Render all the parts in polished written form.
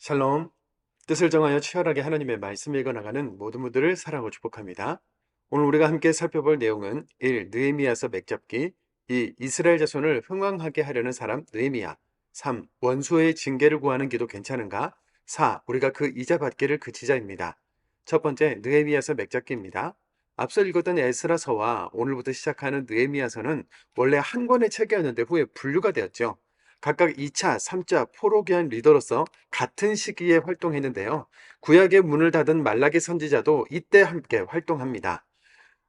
샬롬, 뜻을 정하여 치열하게 하나님의 말씀 읽어나가는 모든 분들을 사랑하고 축복합니다. 오늘 우리가 함께 살펴볼 내용은 1. 느헤미야서 맥잡기 2. 이스라엘 자손을 흥왕하게 하려는 사람 느헤미야 3. 원수의 징계를 구하는 기도 괜찮은가 4. 우리가 그 이자 받기를 그치자입니다. 첫 번째, 느헤미야서 맥잡기입니다. 앞서 읽었던 에스라서와 오늘부터 시작하는 느헤미야서는 원래 한 권의 책이었는데 후에 분류가 되었죠. 각각 2차, 3차 포로기한 리더로서 같은 시기에 활동했는데요. 구약의 문을 닫은 말라기 선지자도 이때 함께 활동합니다.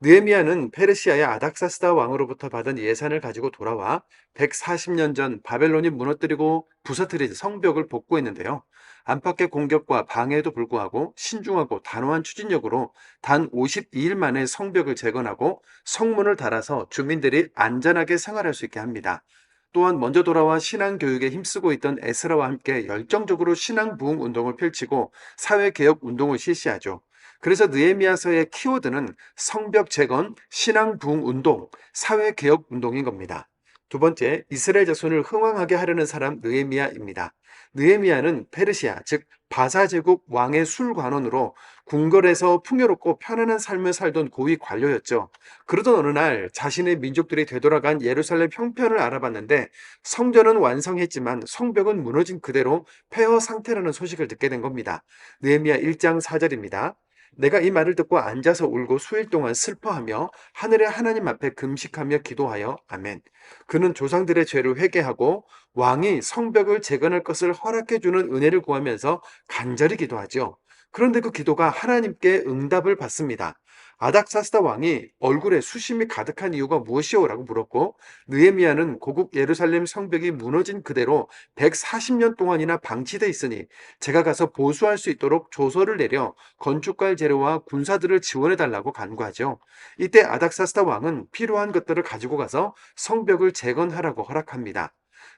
느헤미야는 페르시아의 아닥사스다 왕으로부터 받은 예산을 가지고 돌아와 140년 전 바벨론이 무너뜨리고 부서뜨린 성벽을 복구했는데요. 안팎의 공격과 방해에도 불구하고 신중하고 단호한 추진력으로 단 52일 만에 성벽을 재건하고 성문을 달아서 주민들이 안전하게 생활할 수 있게 합니다. 또한 먼저 돌아와 신앙교육에 힘쓰고 있던 에스라와 함께 열정적으로 신앙 부흥 운동을 펼치고 사회개혁 운동을 실시하죠. 그래서 느헤미야서의 키워드는 성벽 재건, 신앙 부흥 운동, 사회개혁 운동인 겁니다. 두 번째, 이스라엘 자손을 흥왕하게 하려는 사람 느헤미야입니다. 느헤미야는 페르시아, 즉 바사 제국 왕의 술관원으로 궁궐에서 풍요롭고 편안한 삶을 살던 고위 관료였죠. 그러던 어느 날 자신의 민족들이 되돌아간 예루살렘 형편을 알아봤는데 성전은 완성했지만 성벽은 무너진 그대로 폐허 상태라는 소식을 듣게 된 겁니다. 느헤미야 1장 4절입니다. 내가 이 말을 듣고 앉아서 울고 수일 동안 슬퍼하며 하늘의 하나님 앞에 금식하며 기도하여 아멘. 그는 조상들의 죄를 회개하고 왕이 성벽을 재건할 것을 허락해 주는 은혜를 구하면서 간절히 기도하죠. 그런데 그 기도가 하나님께 응답을 받습니다. 아닥사스다 왕이 얼굴에 수심이 가득한 이유가 무엇이오라고 물었고 느헤미야는 고국 예루살렘 성벽이 무너진 그대로 140년 동안이나 방치돼 있으니 제가 가서 보수할 수 있도록 조서를 내려 건축갈 재료와 군사들을 지원해 달라고 간구하죠. 이때 아닥사스다 왕은 필요한 것들을 가지고 가서 성벽을 재건하라고 허락합니다.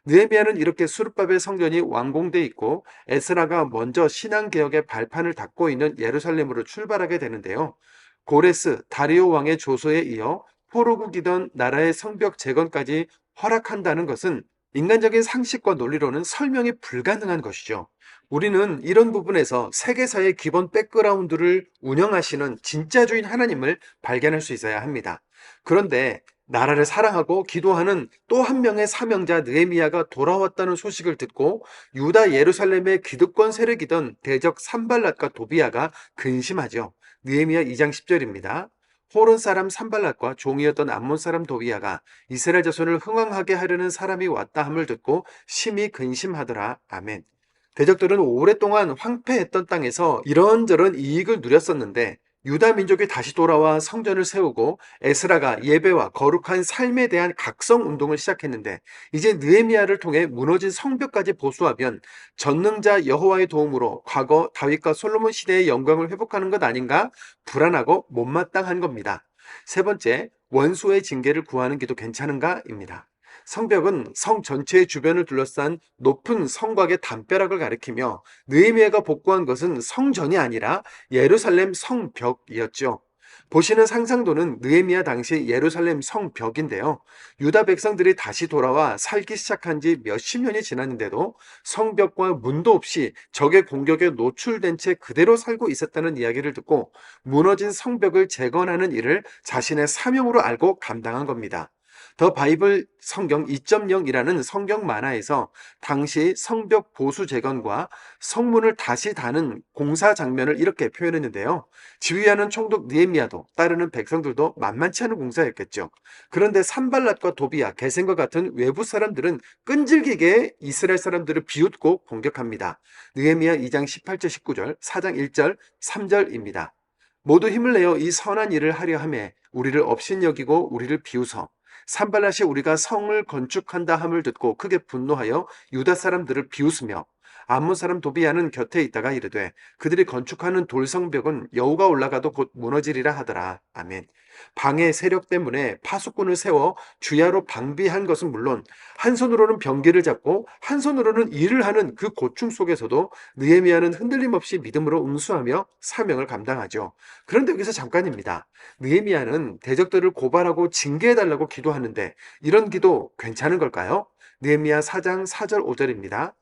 느헤미야는 이렇게 수르바벨 성전이 완공돼 있고 에스라가 먼저 신앙개혁의 발판을 닦고 있는 예루살렘으로 출발하게 되는데요. 고레스 다리오 왕의 조소에 이어 포로국이던 나라의 성벽 재건까지 허락한다는 것은 인간적인 상식과 논리로는 설명이 불가능한 것이죠. 우리는 이런 부분에서 세계사의 기본 백그라운드를 운영하시는 진짜 주인 하나님을 발견할 수 있어야 합니다. 그런데 나라를 사랑하고 기도하는 또 한 명의 사명자 느헤미야가 돌아왔다는 소식을 듣고 유다 예루살렘의 기득권 세력이던 대적 산발랏과 도비야가 근심하죠. 느헤미야 2장 10절입니다. 호론 사람 산발랏과 종이었던 암몬 사람 도비야가 이스라엘 자손을 흥왕하게 하려는 사람이 왔다 함을 듣고 심히 근심하더라. 아멘. 대적들은 오랫동안 황폐했던 땅에서 이런저런 이익을 누렸었는데 유다 민족이 다시 돌아와 성전을 세우고 에스라가 예배와 거룩한 삶에 대한 각성 운동을 시작했는데 이제 느헤미야를 통해 무너진 성벽까지 보수하면 전능자 여호와의 도움으로 과거 다윗과 솔로몬 시대의 영광을 회복하는 것 아닌가 불안하고 못마땅한 겁니다. 세 번째, 원수의 징계를 구하는 기도 괜찮은가입니다. 성벽은 성 전체의 주변을 둘러싼 높은 성곽의 담벼락을 가리키며 느헤미야가 복구한 것은 성전이 아니라 예루살렘 성벽이었죠. 보시는 상상도는 느헤미야 당시 예루살렘 성벽인데요. 유다 백성들이 다시 돌아와 살기 시작한 지 몇십 년이 지났는데도 성벽과 문도 없이 적의 공격에 노출된 채 그대로 살고 있었다는 이야기를 듣고 무너진 성벽을 재건하는 일을 자신의 사명으로 알고 감당한 겁니다. 더 바이블 성경 2.0이라는 성경 만화에서 당시 성벽 보수 재건과 성문을 다시 다는 공사 장면을 이렇게 표현했는데요. 지휘하는 총독 느헤미야도 따르는 백성들도 만만치 않은 공사였겠죠. 그런데 산발랏과 도비야, 게셈과 같은 외부 사람들은 끈질기게 이스라엘 사람들을 비웃고 공격합니다. 느헤미야 2장 18절 19절, 4장 1절, 3절입니다. 모두 힘을 내어 이 선한 일을 하려 하매 우리를 업신여기고 우리를 비웃어 산발랏이 우리가 성을 건축한다 함을 듣고 크게 분노하여 유다 사람들을 비웃으며 암몬 사람 도비야는 곁에 있다가 이르되 그들이 건축하는 돌성벽은 여호가 올라가도 곧 무너지리라 하더라. 아멘. 방해 세력 때문에 파수꾼을 세워 주야로 방비한 것은 물론 한 손으로는 병기를 잡고 한 손으로는 일을 하는 그 고충 속에서도 느헤미야는 흔들림 없이 믿음으로 응수하며 사명을 감당하죠. 그런데 여기서 잠깐입니다. 느헤미야는 대적들을 고발하고 징계해달라고 기도하는데 이런 기도 괜찮은 걸까요? 느헤미야 4장 4절 5절입니다.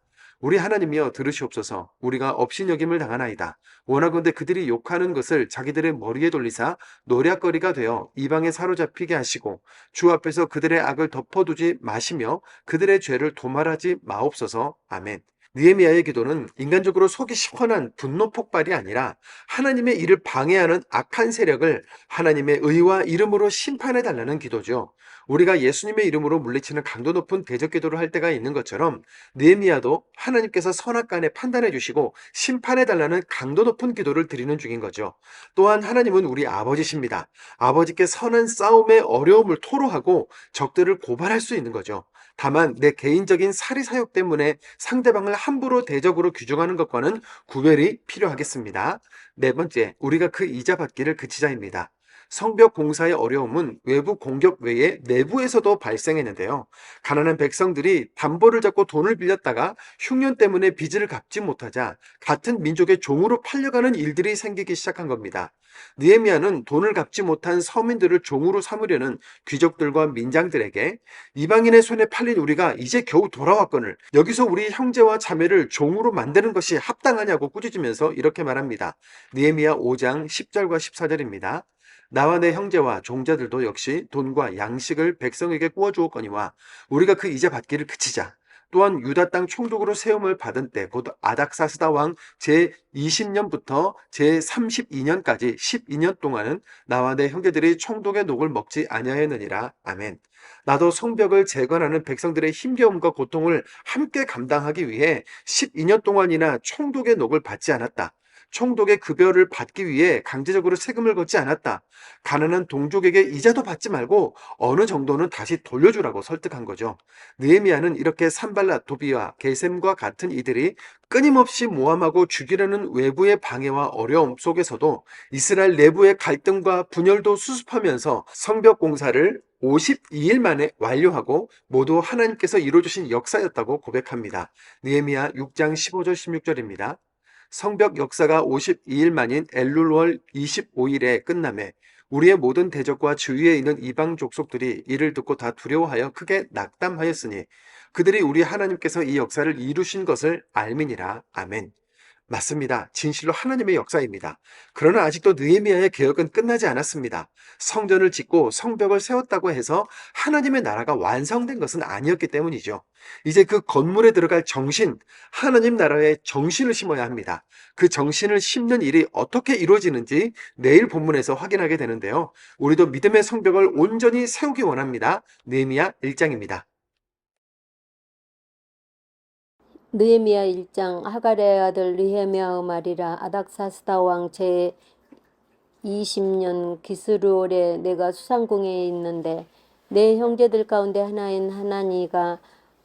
우리 하나님이여 들으시옵소서. 우리가 업신여김을 당하나이다. 원하건대 그들이 욕하는 것을 자기들의 머리에 돌리사 노략거리가 되어 이방에 사로잡히게 하시고 주 앞에서 그들의 악을 덮어두지 마시며 그들의 죄를 도말하지 마옵소서. 아멘. 느헤미야의 기도는 인간적으로 속이 시원한 분노 폭발이 아니라 하나님의 일을 방해하는 악한 세력을 하나님의 의와 이름으로 심판해 달라는 기도죠. 우리가 예수님의 이름으로 물리치는 강도 높은 대적 기도를 할 때가 있는 것처럼 느헤미야도 하나님께서 선악간에 판단해 주시고 심판해 달라는 강도 높은 기도를 드리는 중인 거죠. 또한 하나님은 우리 아버지십니다. 아버지께 선한 싸움의 어려움을 토로하고 적들을 고발할 수 있는 거죠. 다만 내 개인적인 사리사욕 때문에 상대방을 함부로 대적으로 규정하는 것과는 구별이 필요하겠습니다. 네 번째, 우리가 그 이자 받기를 그치자입니다. 성벽 공사의 어려움은 외부 공격 외에 내부에서도 발생했는데요. 가난한 백성들이 담보를 잡고 돈을 빌렸다가 흉년 때문에 빚을 갚지 못하자 같은 민족의 종으로 팔려가는 일들이 생기기 시작한 겁니다. 느헤미야는 돈을 갚지 못한 서민들을 종으로 삼으려는 귀족들과 민장들에게 이방인의 손에 팔린 우리가 이제 겨우 돌아왔거늘 여기서 우리 형제와 자매를 종으로 만드는 것이 합당하냐고 꾸짖으면서 이렇게 말합니다. 느헤미야 5장 10절과 14절입니다. 나와 내 형제와 종자들도 역시 돈과 양식을 백성에게 구워주었거니와 우리가 그 이자 받기를 그치자. 또한 유다 땅 총독으로 세움을 받은 때 곧 아닥사스다 왕 제20년부터 제32년까지 12년 동안은 나와 내 형제들이 총독의 녹을 먹지 아니하였느니라. 아멘. 나도 성벽을 재건하는 백성들의 힘겨움과 고통을 함께 감당하기 위해 12년 동안이나 총독의 녹을 받지 않았다. 총독의 급여를 받기 위해 강제적으로 세금을 걷지 않았다. 가난한 동족에게 이자도 받지 말고 어느 정도는 다시 돌려주라고 설득한 거죠. 느헤미야는 이렇게 산발랏, 도비와 게셈과 같은 이들이 끊임없이 모함하고 죽이려는 외부의 방해와 어려움 속에서도 이스라엘 내부의 갈등과 분열도 수습하면서 성벽 공사를 52일 만에 완료하고 모두 하나님께서 이루어주신 역사였다고 고백합니다. 느헤미야 6장 15절 16절입니다. 성벽 역사가 52일 만인 엘룰월 25일에 끝남에 우리의 모든 대적과 주위에 있는 이방 족속들이 이를 듣고 다 두려워하여 크게 낙담하였으니 그들이 우리 하나님께서 이 역사를 이루신 것을 알미니라. 아멘. 맞습니다. 진실로 하나님의 역사입니다. 그러나 아직도 느헤미야의 개혁은 끝나지 않았습니다. 성전을 짓고 성벽을 세웠다고 해서 하나님의 나라가 완성된 것은 아니었기 때문이죠. 이제 그 건물에 들어갈 정신, 하나님 나라의 정신을 심어야 합니다. 그 정신을 심는 일이 어떻게 이루어지는지 내일 본문에서 확인하게 되는데요. 우리도 믿음의 성벽을 온전히 세우기 원합니다. 느헤미야 1장입니다. 느헤미야 1장. 하갈의 아들 느헤미야의 말이라. 아닥사스다 왕 제 20년 기스루월에 내가 수상궁에 있는데 내 형제들 가운데 하나인 하나니가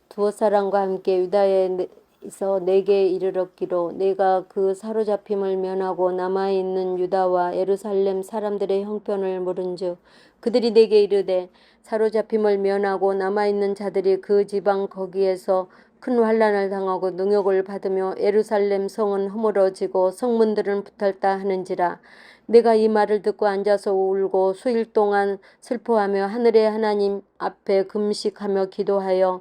두엇 사람과 함께 유다에서 내게 이르렀기로 내가 그 사로잡힘을 면하고 남아있는 유다와 예루살렘 사람들의 형편을 물은즉 그들이 내게 이르되 사로잡힘을 면하고 남아있는 자들이 그 지방 거기에서 큰 환난을 당하고 능욕을 받으며 예루살렘 성은 허물어지고 성문들은 붙었다 하는지라. 내가 이 말을 듣고 앉아서 울고 수일 동안 슬퍼하며 하늘의 하나님 앞에 금식하며 기도하여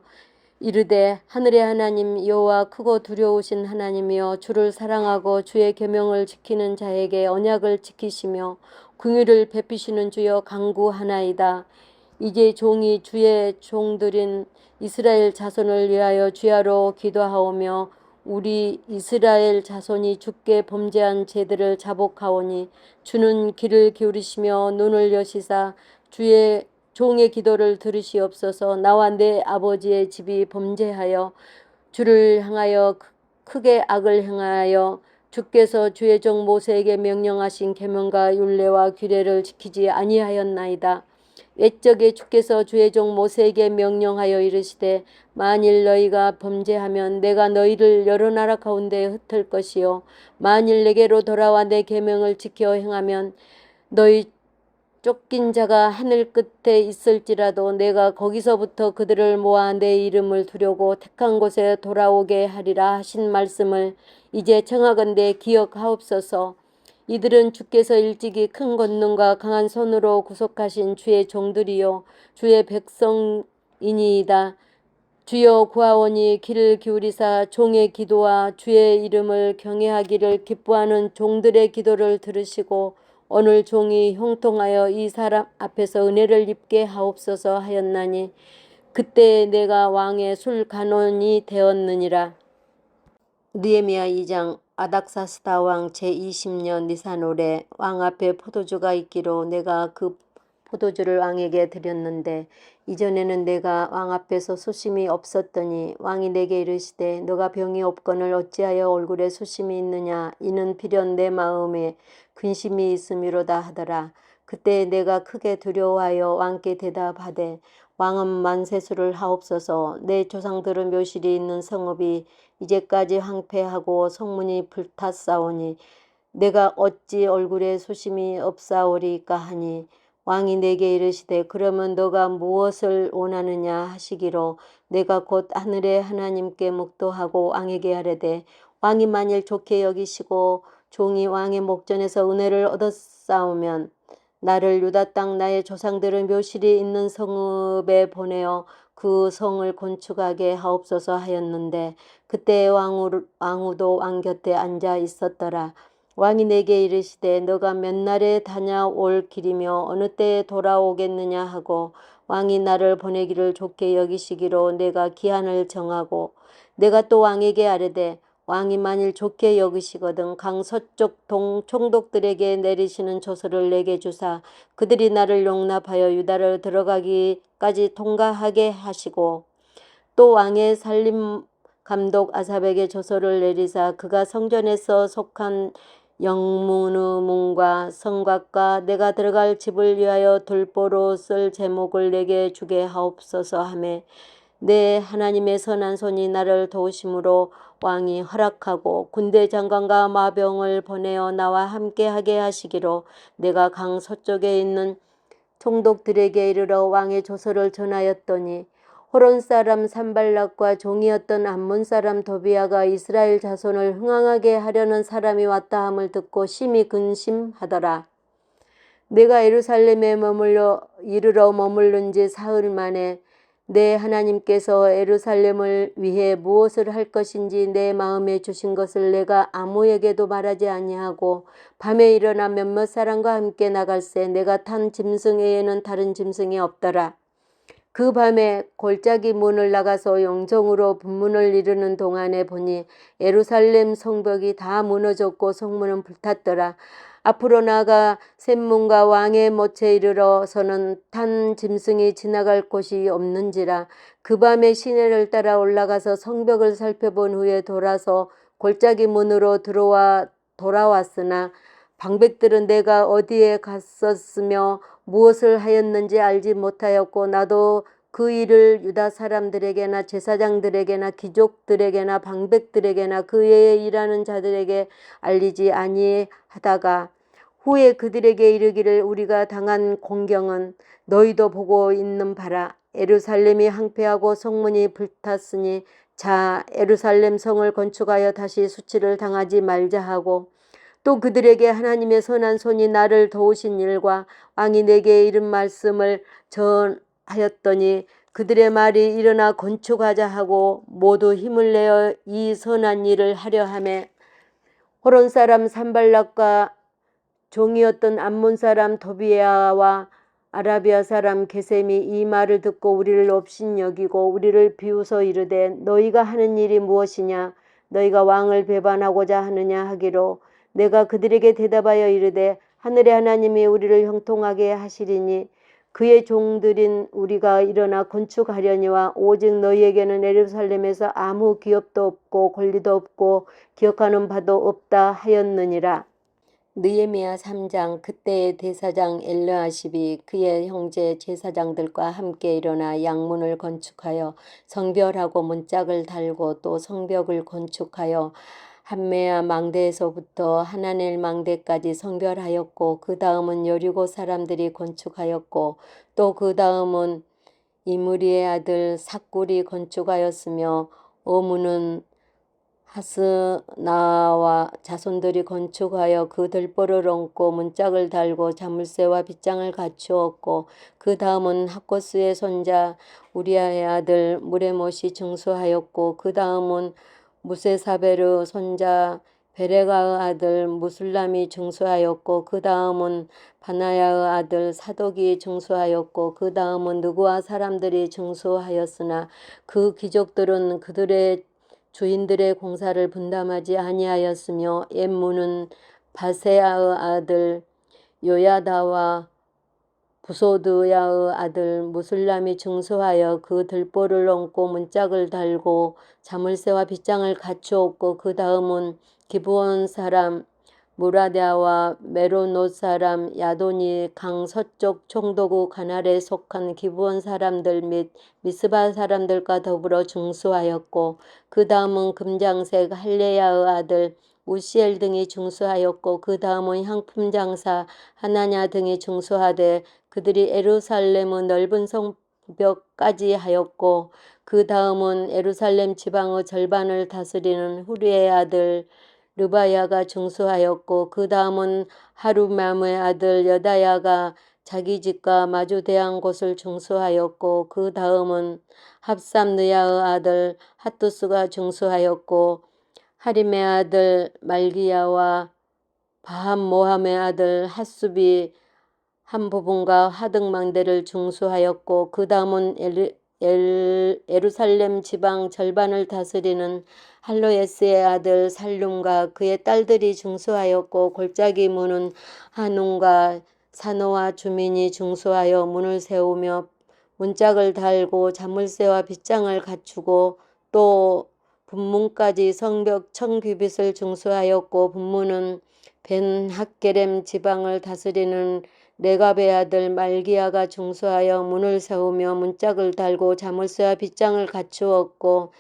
이르되 하늘의 하나님 여호와 크고 두려우신 하나님이여 주를 사랑하고 주의 계명을 지키는 자에게 언약을 지키시며 긍휼을 베푸시는 주여 간구하나이다. 이제 종이 주의 종들인 이스라엘 자손을 위하여 주야로 기도하오며 우리 이스라엘 자손이 주께 범죄한 죄들을 자복하오니 주는 귀를 기울이시며 눈을 여시사 주의 종의 기도를 들으시옵소서. 나와 내 아버지의 집이 범죄하여 주를 향하여 크게 악을 행하여 주께서 주의 종 모세에게 명령하신 계명과 율례와 규례를 지키지 아니하였나이다. 옛적에 주께서 주의 종 모세에게 명령하여 이르시되 만일 너희가 범죄하면 내가 너희를 여러 나라 가운데 흩을 것이요 만일 내게로 돌아와 내 계명을 지켜 행하면 너희 쫓긴 자가 하늘 끝에 있을지라도 내가 거기서부터 그들을 모아 내 이름을 두려고 택한 곳에 돌아오게 하리라 하신 말씀을 이제 청하건대 기억하옵소서. 이들은 주께서 일찍이 큰 권능과 강한 손으로 구속하신 주의 종들이요 주의 백성이니이다. 주여 구하오니 귀를 기울이사 종의 기도와 주의 이름을 경외하기를 기뻐하는 종들의 기도를 들으시고 오늘 종이 형통하여 이 사람 앞에서 은혜를 입게 하옵소서 하였나니 그때 내가 왕의 술간원이 되었느니라. 느헤미야 2장. 아닥사스다 왕 제20년 니산월에 왕 앞에 포도주가 있기로 내가 그 포도주를 왕에게 드렸는데 이전에는 내가 왕 앞에서 소심이 없었더니 왕이 내게 이르시되 너가 병이 없거늘 어찌하여 얼굴에 소심이 있느냐 이는 비련 내 마음에 근심이 있음이로다 하더라. 그때 내가 크게 두려워하여 왕께 대답하되 왕은 만세수를 하옵소서. 내 조상들은 묘실이 있는 성읍이 이제까지 황폐하고 성문이 불탔사오니 내가 어찌 얼굴에 소심이 없사오리까 하니 왕이 내게 이르시되 그러면 너가 무엇을 원하느냐 하시기로 내가 곧 하늘의 하나님께 묵도하고 왕에게 하려되 왕이 만일 좋게 여기시고 종이 왕의 목전에서 은혜를 얻었사오면 나를 유다 땅 나의 조상들은 묘실이 있는 성읍에 보내어 그 성을 건축하게 하옵소서 하였는데 그때 왕후도 왕 곁에 앉아 있었더라. 왕이 내게 이르시되 너가 몇 날에 다녀올 길이며 어느 때에 돌아오겠느냐 하고 왕이 나를 보내기를 좋게 여기시기로 내가 기한을 정하고 내가 또 왕에게 아뢰되 왕이 만일 좋게 여기시거든 강 서쪽 총독들에게 내리시는 조서를 내게 주사 그들이 나를 용납하여 유다를 들어가기까지 통과하게 하시고 또 왕의 살림 감독 아삽에게 조서를 내리사 그가 성전에서 속한 영문의 문과 성곽과 내가 들어갈 집을 위하여 돌보로 쓸 제목을 내게 주게 하옵소서 하매 내 하나님의 선한 손이 나를 도우심으로 왕이 허락하고 군대 장관과 마병을 보내어 나와 함께하게 하시기로 내가 강 서쪽에 있는 총독들에게 이르러 왕의 조서를 전하였더니 호론 사람 산발락과 종이었던 암몬 사람 도비아가 이스라엘 자손을 흥황하게 하려는 사람이 왔다 함을 듣고 심히 근심하더라. 내가 예루살렘에 이르러 머물른 지 사흘 만에 내 하나님께서 예루살렘을 위해 무엇을 할 것인지 내 마음에 주신 것을 내가 아무에게도 말하지 아니하고 밤에 일어나 몇몇 사람과 함께 나갈새 내가 탄 짐승 외에는 다른 짐승이 없더라. 그 밤에 골짜기 문을 나가서 영정으로 분문을 이루는 동안에 보니 예루살렘 성벽이 다 무너졌고 성문은 불탔더라. 앞으로 나아가 샘문과 왕의 못에 이르러서는 탄 짐승이 지나갈 곳이 없는지라. 그 밤에 시내를 따라 올라가서 성벽을 살펴본 후에 돌아서 골짜기 문으로 돌아왔으나 방백들은 내가 어디에 갔었으며 무엇을 하였는지 알지 못하였고 나도 그 일을 유다 사람들에게나 제사장들에게나 귀족들에게나 방백들에게나 그 외에 일하는 자들에게 알리지 아니하다가 후에 그들에게 이르기를 우리가 당한 공경은 너희도 보고 있는 바라. 예루살렘이 황폐하고 성문이 불탔으니 자 예루살렘 성을 건축하여 다시 수치를 당하지 말자 하고 또 그들에게 하나님의 선한 손이 나를 도우신 일과 왕이 내게 이른 말씀을 전하였더니 그들의 말이 일어나 건축하자 하고 모두 힘을 내어 이 선한 일을 하려 하매 호론 사람 산발락과 종이었던 암몬 사람 도비아와 아라비아 사람 게셈이 이 말을 듣고 우리를 업신여기고 우리를 비웃어 이르되 너희가 하는 일이 무엇이냐 너희가 왕을 배반하고자 하느냐 하기로 내가 그들에게 대답하여 이르되 하늘의 하나님이 우리를 형통하게 하시리니 그의 종들인 우리가 일어나 건축하려니와 오직 너희에게는 예루살렘에서 아무 기업도 없고 권리도 없고 기억하는 바도 없다 하였느니라. 느헤미야 3장. 그때의 대사장 엘르아십이 그의 형제 제사장들과 함께 일어나 양문을 건축하여 성별하고 문짝을 달고 또 성벽을 건축하여 함메아 망대에서부터 하나넬 망대까지 성별하였고 그 다음은 여리고 사람들이 건축하였고 또 그 다음은 이므리의 아들 삭굴이 건축하였으며 어문은 하스나와 자손들이 건축하여 그 들보를 얹고 문짝을 달고 자물쇠와 빗장을 갖추었고 그 다음은 학코스의 손자 우리아의 아들 무레못이 증수하였고 그 다음은 무세사베르 손자 베레가의 아들 무술람이 증수하였고 그 다음은 바나야의 아들 사독이 증수하였고 그 다음은 느고와 사람들이 증수하였으나 그 귀족들은 그들의 주인들의 공사를 분담하지 아니하였으며 옛문은 바세아의 아들 요야다와 부소드야의 아들 무술람이 증수하여 그 들보를 얹고 문짝을 달고 자물쇠와 빗장을 갖추었고 그 다음은 기브온 사람 무라데아와 메로노 사람 야돈이 강 서쪽 총독의 가날에 속한 기브온 사람들 및 미스바 사람들과 더불어 증수하였고 그 다음은 금장색 할레야의 아들 우시엘 등이 증수하였고 그 다음은 향품 장사 하나냐 등이 증수하되 그들이 예루살렘의 넓은 성벽까지 하였고 그 다음은 예루살렘 지방의 절반을 다스리는 후리의 아들 르바야가 증수하였고 그 다음은 하루맘의 아들 여다야가 자기 집과 마주대한 곳을 증수하였고 그 다음은 합삼느야의 아들 핫투스가 증수하였고 하림의 아들 말기야와 바함모함의 아들 핫수비 한 부분과 하등망대를 증수하였고 그 다음은 예루살렘 지방 절반을 다스리는 할로예스의 아들 살룸과 그의 딸들이 증수하였고 골짜기 문은 한운과 사노와 주민이 증수하여 문을 세우며 문짝을 달고 자물쇠와 빗장을 갖추고 또 분문까지 성벽 청규빗을 증수하였고 분문은 벤 학게렘 지방을 다스리는 레갑의 아들 말기야가 증수하여 문을 세우며 문짝을 달고 자물쇠와 빗장을 갖추었고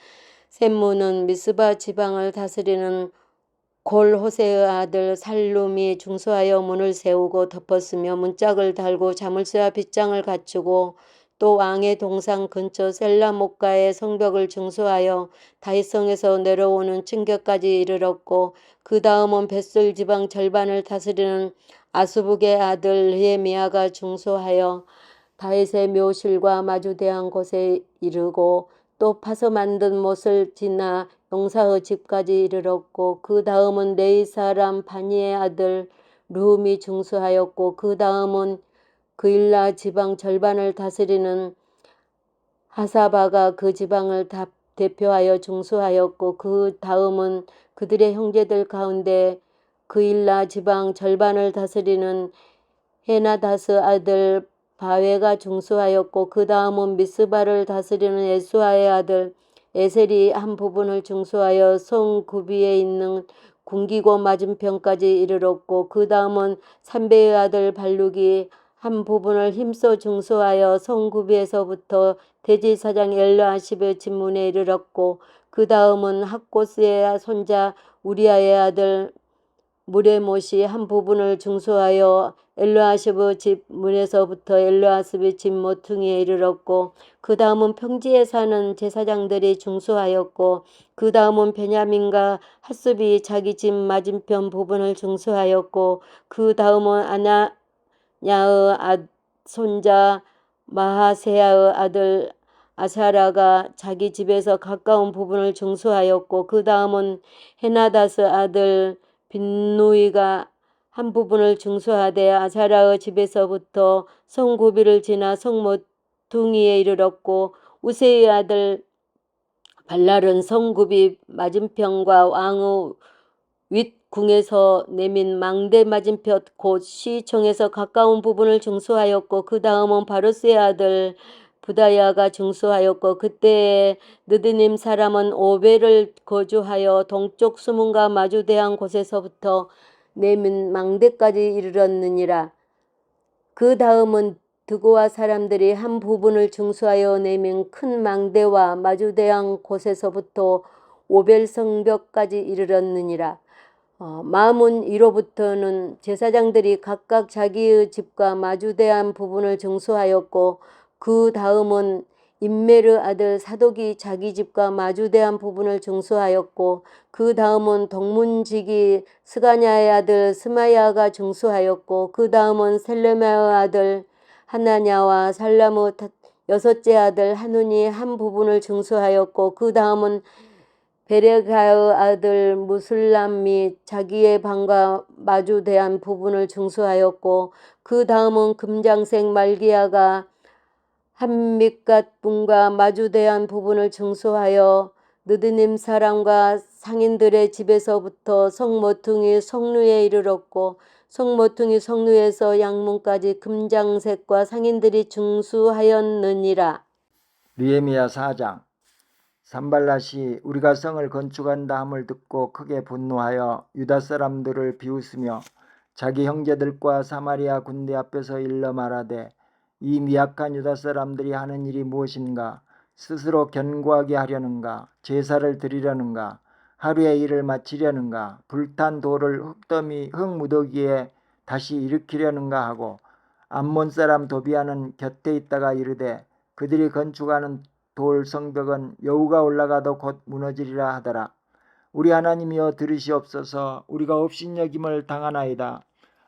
샘문은 미스바 지방을 다스리는 골호세의 아들 살룸이 증수하여 문을 세우고 덮었으며 문짝을 달고 자물쇠와 빗장을 갖추고 또 왕의 동상 근처 셀라목가의 성벽을 증수하여 다윗성에서 내려오는 층계까지 이르렀고 그 다음은 벳술 지방 절반을 다스리는 아수북의 아들 느헤미야가 증수하여 다윗의 묘실과 마주대한 곳에 이르고 또 파서 만든 못을 지나 용사의 집까지 이르렀고 그 다음은 네이 사람 바니의 아들 르훔이 증수하였고 그 다음은 그일라 지방 절반을 다스리는 하사바가 그 지방을 대표하여 증수하였고 그 다음은 그들의 형제들 가운데 그일라 지방 절반을 다스리는 헤나다스 아들 바웨가 증수하였고 그 다음은 미스바를 다스리는 에수아의 아들 에셀이 한 부분을 증수하여 성 구비에 있는 궁기고 맞은편까지 이르렀고 그 다음은 삼베의 아들 발룩이 한 부분을 힘써 증수하여 성 구비에서부터 대제사장 엘르아십의 집문에 이르렀고 그 다음은 학고스의 손자 우리아의 아들 무레못이 한 부분을 증수하여 엘르아십의 집 문에서부터 엘르아십의 집 모퉁이에 이르렀고 그 다음은 평지에 사는 제사장들이 증수하였고 그 다음은 베냐민과 핫습이 자기 집 맞은편 부분을 증수하였고 그 다음은 아나냐의 손자 마하세야의 아들 아사라가 자기 집에서 가까운 부분을 증수하였고 그 다음은 헤나다스 아들 빈누이가 한 부분을 증수하되 아사라의 집에서부터 성구비를 지나 성모퉁이에 이르렀고 우세의 아들 발랄은 성구비 맞은편과 왕의 윗궁에서 내민 망대 맞은편 곧 시청에서 가까운 부분을 증수하였고 그 다음은 바루스의 아들 부다야가 증수하였고 그때에 느드님 사람은 오벨을 거주하여 동쪽 수문과 마주대한 곳에서부터 내민 망대까지 이르렀느니라. 그 다음은 드고와 사람들이 한 부분을 증수하여 내민 큰 망대와 마주대한 곳에서부터 오벨 성벽까지 이르렀느니라. 마문 이로부터는 제사장들이 각각 자기의 집과 마주대한 부분을 증수하였고 그 다음은 임메르 아들 사독이 자기 집과 마주대한 부분을 증수하였고 그 다음은 동문지기 스가냐의 아들 스마야가 증수하였고 그 다음은 셀레메의 아들 하나냐와 살라무 여섯째 아들 하눈이 한 부분을 증수하였고 그 다음은 베레가의 아들 무술람이 자기의 방과 마주대한 부분을 증수하였고 그 다음은 금장색 말기야가 한밑갓 분과 마주대한 부분을 증수하여 느드님 사람과 상인들의 집에서부터 성모퉁이 성루에 이르렀고 성모퉁이 성루에서 양문까지 금장색과 상인들이 증수하였느니라. 느헤미야 4장. 산발랏이 우리가 성을 건축한다 함을 듣고 크게 분노하여 유다 사람들을 비웃으며 자기 형제들과 사마리아 군대 앞에서 일러 말하되 이 미약한 유다 사람들이 하는 일이 무엇인가? 스스로 견고하게 하려는가? 제사를 드리려는가? 하루의 일을 마치려는가? 불탄 돌을 흙무더기에 다시 일으키려는가 하고 암몬 사람 도비아는 곁에 있다가 이르되 그들이 건축하는 돌 성벽은 여우가 올라가도 곧 무너지리라 하더라. 우리 하나님이여 들으시옵소서. 우리가 업신여김을 당하나이다.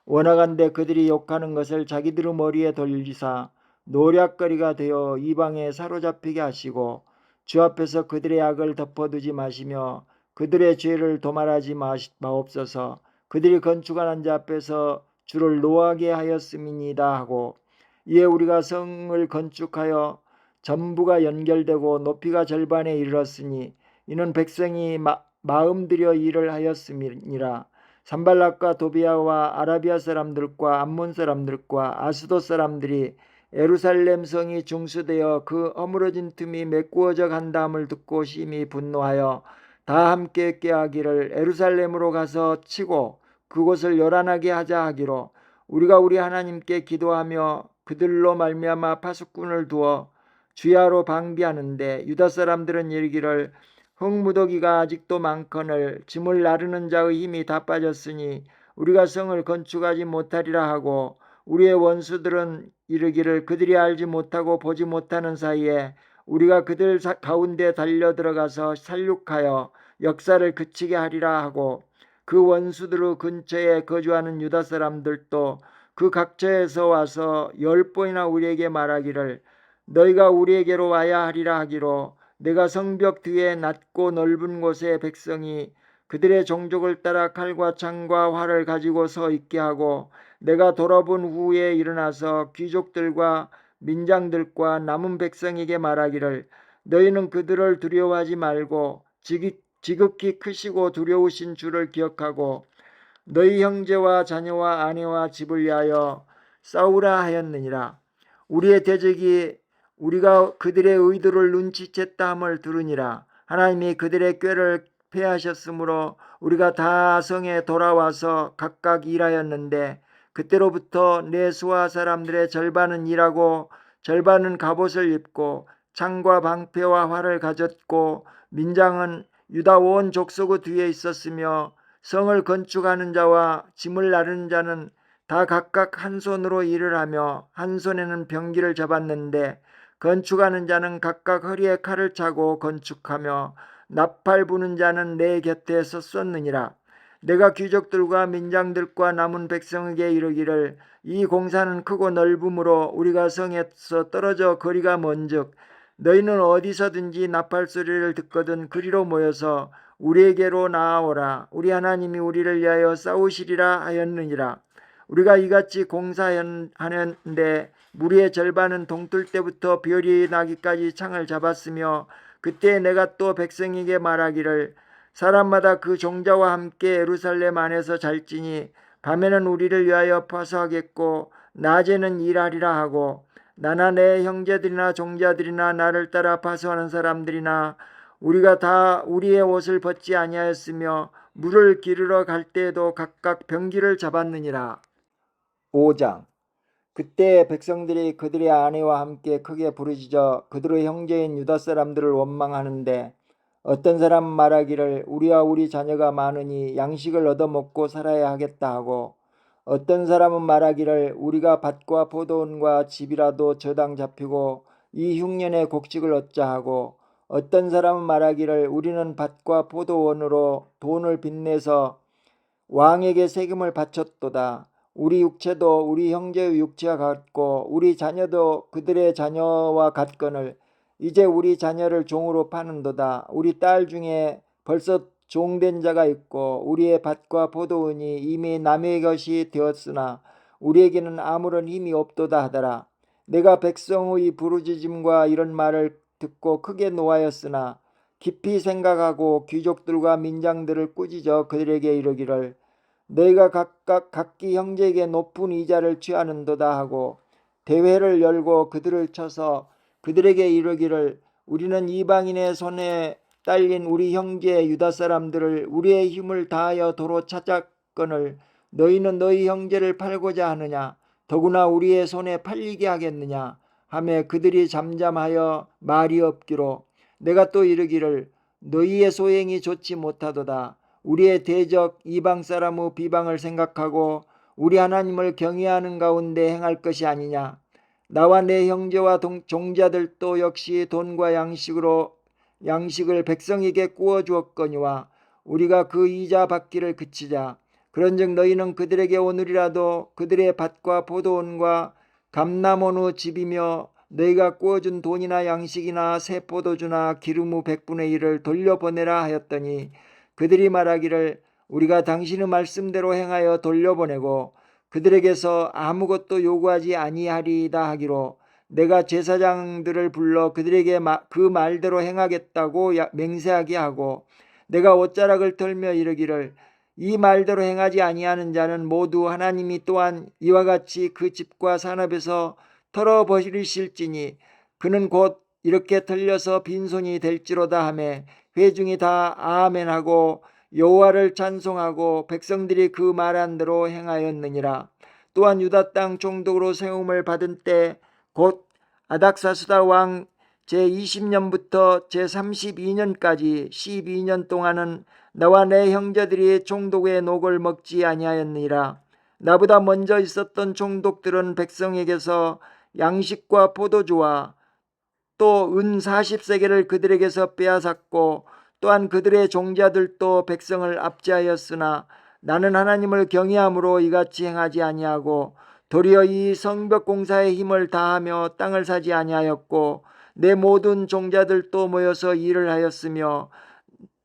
원하건대 그들이 욕하는 것을 자기들의 머리에 돌리사 노략거리가 되어 이방에 사로잡히게 하시고 주 앞에서 그들의 악을 덮어두지 마시며 그들의 죄를 도말하지 마옵소서. 그들이 건축하는 자 앞에서 주를 노하게 하였음이니이다 하고 이에 우리가 성을 건축하여 전부가 연결되고 높이가 절반에 이르렀으니 이는 백성이 마음 들여 일을 하였음이니라. 산발락과 도비아와 아라비아 사람들과 암몬 사람들과 아스돗 사람들이 예루살렘 성이 중수되어 그 허물어진 틈이 메꾸어져 간다함을 듣고 심히 분노하여 다 함께 꾀하기를 예루살렘으로 가서 치고 그곳을 요란하게 하자 하기로 우리가 우리 하나님께 기도하며 그들로 말미암아 파수꾼을 두어 주야로 방비하는데 유다 사람들은 이르기를 흙무더기가 아직도 많거늘 짐을 나르는 자의 힘이 다 빠졌으니 우리가 성을 건축하지 못하리라 하고 우리의 원수들은 이르기를 그들이 알지 못하고 보지 못하는 사이에 우리가 그들 가운데 달려 들어가서 살육하여 역사를 그치게 하리라 하고 그 원수들의 근처에 거주하는 유다 사람들도 그 각처에서 와서 10번이나 우리에게 말하기를 너희가 우리에게로 와야 하리라 하기로 내가 성벽 뒤에 낮고 넓은 곳에 백성이 그들의 종족을 따라 칼과 창과 활을 가지고 서 있게 하고 내가 돌아본 후에 일어나서 귀족들과 민장들과 남은 백성에게 말하기를 너희는 그들을 두려워하지 말고 지극히 크시고 두려우신 주를 기억하고 너희 형제와 자녀와 아내와 집을 위하여 싸우라 하였느니라. 우리의 대적이 우리가 그들의 의도를 눈치챘다 함을 들으니라. 하나님이 그들의 꾀를 패하셨으므로 우리가 다 성에 돌아와서 각각 일하였는데 그때로부터 내 수하 사람들의 절반은 일하고 절반은 갑옷을 입고 창과 방패와 활을 가졌고 민장은 유다 온 족속의 뒤에 있었으며 성을 건축하는 자와 짐을 나르는 자는 다 각각 한 손으로 일을 하며 한 손에는 병기를 잡았는데 건축하는 자는 각각 허리에 칼을 차고 건축하며 나팔 부는 자는 내 곁에 섰었느니라. 내가 귀족들과 민장들과 남은 백성에게 이르기를 이 공사는 크고 넓으므로 우리가 성에서 떨어져 거리가 먼즉 너희는 어디서든지 나팔 소리를 듣거든 그리로 모여서 우리에게로 나아오라. 우리 하나님이 우리를 위하여 싸우시리라 하였느니라. 우리가 이같이 공사하는데 무리의 절반은 동틀 때부터 별이 나기까지 창을 잡았으며 그때 내가 또 백성에게 말하기를 사람마다 그 종자와 함께 예루살렘 안에서 잘지니 밤에는 우리를 위하여 파수하겠고 낮에는 일하리라 하고 나나 내 형제들이나 종자들이나 나를 따라 파수하는 사람들이나 우리가 다 우리의 옷을 벗지 아니하였으며 물을 기르러 갈 때에도 각각 병기를 잡았느니라. 5장. 그때 백성들이 그들의 아내와 함께 크게 부르짖어 그들의 형제인 유다 사람들을 원망하는데 어떤 사람은 말하기를 우리와 우리 자녀가 많으니 양식을 얻어먹고 살아야 하겠다 하고 어떤 사람은 말하기를 우리가 밭과 포도원과 집이라도 저당 잡히고 이 흉년의 곡식을 얻자 하고 어떤 사람은 말하기를 우리는 밭과 포도원으로 돈을 빚내서 왕에게 세금을 바쳤도다. 우리 육체도 우리 형제의 육체와 같고 우리 자녀도 그들의 자녀와 같거늘 이제 우리 자녀를 종으로 파는도다. 우리 딸 중에 벌써 종된 자가 있고 우리의 밭과 포도원이 이미 남의 것이 되었으나 우리에게는 아무런 힘이 없도다 하더라. 내가 백성의 부르짖음과 이런 말을 듣고 크게 노하였으나 깊이 생각하고 귀족들과 민장들을 꾸짖어 그들에게 이르기를 너희가 각각 각기 형제에게 높은 이자를 취하는도다 하고 대회를 열고 그들을 쳐서 그들에게 이르기를 우리는 이방인의 손에 딸린 우리 형제 유다 사람들을 우리의 힘을 다하여 도로 찾았거늘 너희는 너희 형제를 팔고자 하느냐 더구나 우리의 손에 팔리게 하겠느냐 하며 그들이 잠잠하여 말이 없기로 내가 또 이르기를 너희의 소행이 좋지 못하도다. 우리의 대적 이방 사람의 비방을 생각하고 우리 하나님을 경외하는 가운데 행할 것이 아니냐. 나와 내 형제와 종자들도 역시 돈과 양식을 백성에게 구워 주었거니와 우리가 그 이자 받기를 그치자. 그런즉 너희는 그들에게 오늘이라도 그들의 밭과 포도원과 감람원의 집이며 너희가 구워준 돈이나 양식이나 새 포도주나 기름의 100분의 1을 돌려보내라 하였더니 그들이 말하기를 우리가 당신의 말씀대로 행하여 돌려보내고 그들에게서 아무것도 요구하지 아니하리이다 하기로 내가 제사장들을 불러 그들에게 그 말대로 행하겠다고 맹세하게 하고 내가 옷자락을 털며 이르기를 이 말대로 행하지 아니하는 자는 모두 하나님이 또한 이와 같이 그 집과 산업에서 털어버리실지니 그는 곧 이렇게 털려서 빈손이 될지로다 하며 회중이 다 아멘하고 여호와를 찬송하고 백성들이 그 말한 대로 행하였느니라. 또한 유다 땅 총독으로 세움을 받은 때 곧 아닥사스다 왕 제20년부터 제32년까지 12년 동안은 나와 내 형제들이 총독의 녹을 먹지 아니하였느니라. 나보다 먼저 있었던 총독들은 백성에게서 양식과 포도주와 또 은 40세겔을 그들에게서 빼앗았고 또한 그들의 종자들도 백성을 압제하였으나 나는 하나님을 경외함으로 이같이 행하지 아니하고 도리어 이 성벽 공사의 힘을 다하며 땅을 사지 아니하였고 내 모든 종자들도 모여서 일을 하였으며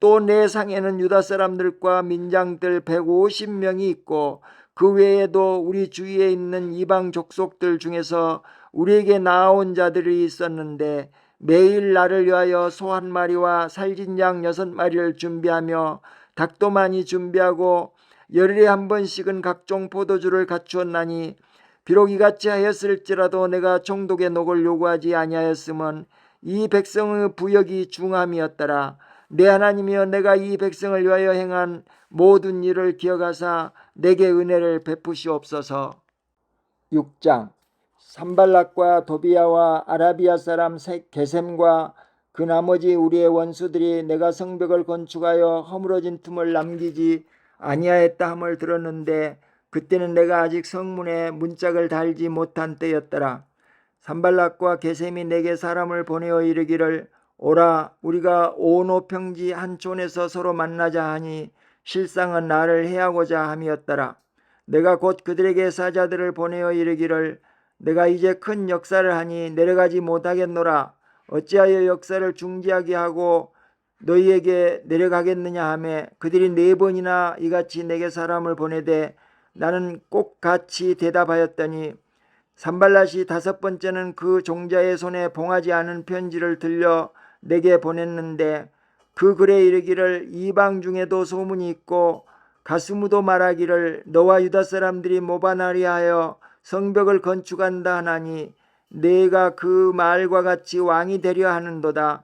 또 내 상에는 유다 사람들과 민장들 150명이 있고 그 외에도 우리 주위에 있는 이방 족속들 중에서 우리에게 나아온 자들이 있었는데 매일 나를 위하여 소 1마리와 살진 양 6마리를 준비하며 닭도 많이 준비하고 열흘에 한 번씩은 각종 포도주를 갖추었나니 비록 이같이 하였을지라도 내가 총독의 녹을 요구하지 아니하였음은 이 백성의 부역이 중함이었더라. 내 하나님이여 내가 이 백성을 위하여 행한 모든 일을 기억하사 내게 은혜를 베푸시옵소서. 6장 산발락과 도비야와 아라비아 사람 게셈과 그 나머지 우리의 원수들이 내가 성벽을 건축하여 허물어진 틈을 남기지 아니하였다 함을 들었는데 그때는 내가 아직 성문에 문짝을 달지 못한 때였더라. 산발락과 게셈이 내게 사람을 보내어 이르기를 오라 우리가 오노 평지 한 촌에서 서로 만나자 하니 실상은 나를 해하고자 함이었더라. 내가 곧 그들에게 사자들을 보내어 이르기를 내가 이제 큰 역사를 하니 내려가지 못하겠노라. 어찌하여 역사를 중지하게 하고 너희에게 내려가겠느냐 하며 그들이 4번이나 이같이 내게 사람을 보내되 나는 꼭 같이 대답하였더니 산발랏이 5번째는 그 종자의 손에 봉하지 않은 편지를 들려 내게 보냈는데 그 글에 이르기를 이방 중에도 소문이 있고 가스무도 말하기를 너와 유다 사람들이 모반하리 하여 성벽을 건축한다 하나니 내가 그 말과 같이 왕이 되려 하는도다.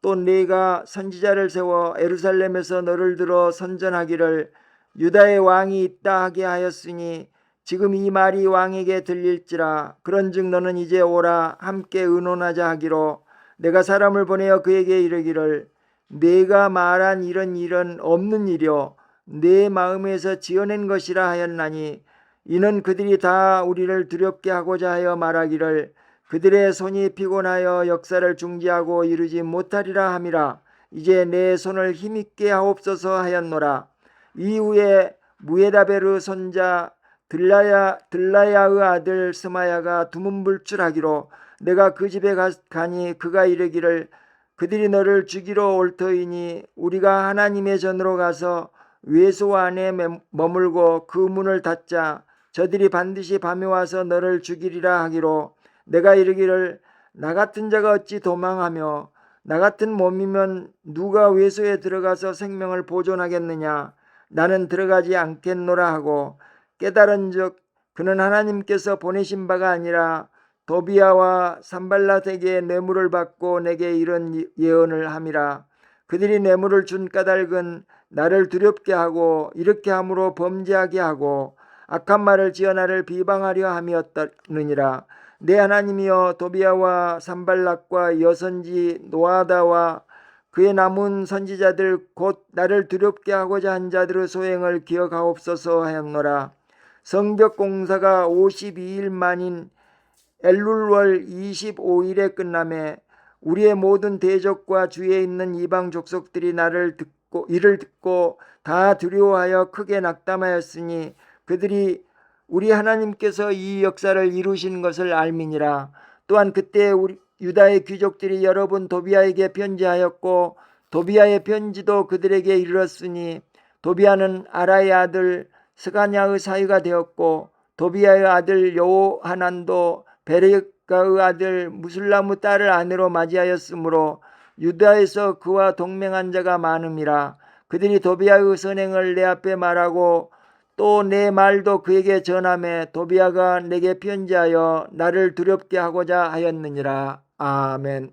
또 내가 선지자를 세워 예루살렘에서 너를 들어 선전하기를 유다의 왕이 있다 하게 하였으니 지금 이 말이 왕에게 들릴지라. 그런즉 너는 이제 오라 함께 의논하자 하기로 내가 사람을 보내어 그에게 이르기를 내가 말한 이런 일은 없는 일이요 내 마음에서 지어낸 것이라 하였나니 이는 그들이 다 우리를 두렵게 하고자 하여 말하기를 그들의 손이 피곤하여 역사를 중지하고 이루지 못하리라 함이라. 이제 내 손을 힘있게 하옵소서 하였노라. 이후에 무에다베르 손자 들라야의 아들 스마야가 두문불출하기로 내가 그 집에 가니 그가 이르기를 그들이 너를 죽이러 올 터이니 우리가 하나님의 전으로 가서 외소 안에 머물고 그 문을 닫자. 저들이 반드시 밤에 와서 너를 죽이리라 하기로 내가 이르기를 나 같은 자가 어찌 도망하며 나 같은 몸이면 누가 외소에 들어가서 생명을 보존하겠느냐. 나는 들어가지 않겠노라 하고 깨달은즉 그는 하나님께서 보내신 바가 아니라 도비아와 산발랏에게 뇌물을 받고 내게 이런 예언을 함이라. 그들이 뇌물을 준 까닭은 나를 두렵게 하고 이렇게 함으로 범죄하게 하고 악한 말을 지어 나를 비방하려 함이었느니라. 내 하나님이여 도비아와 산발락과 여선지 노아다와 그의 남은 선지자들 곧 나를 두렵게 하고자 한 자들의 소행을 기억하옵소서 하였노라. 성벽 공사가 52일 만인 엘룰월 25일에 끝나매 우리의 모든 대적과 주위에 있는 이방 족속들이 이를 듣고 다 두려워하여 크게 낙담하였으니 그들이 우리 하나님께서 이 역사를 이루신 것을 알미니라. 또한 그때 유다의 귀족들이 여러 번 도비아에게 편지하였고 도비아의 편지도 그들에게 이르렀으니 도비아는 아라의 아들 스가냐의 사위가 되었고 도비아의 아들 여호하난도 베레가의 아들 무술라무 딸을 아내로 맞이하였으므로 유다에서 그와 동맹한 자가 많음이라. 그들이 도비아의 선행을 내 앞에 말하고 또 내 말도 그에게 전하매 도비아가 내게 편지하여 나를 두렵게 하고자 하였느니라. 아멘.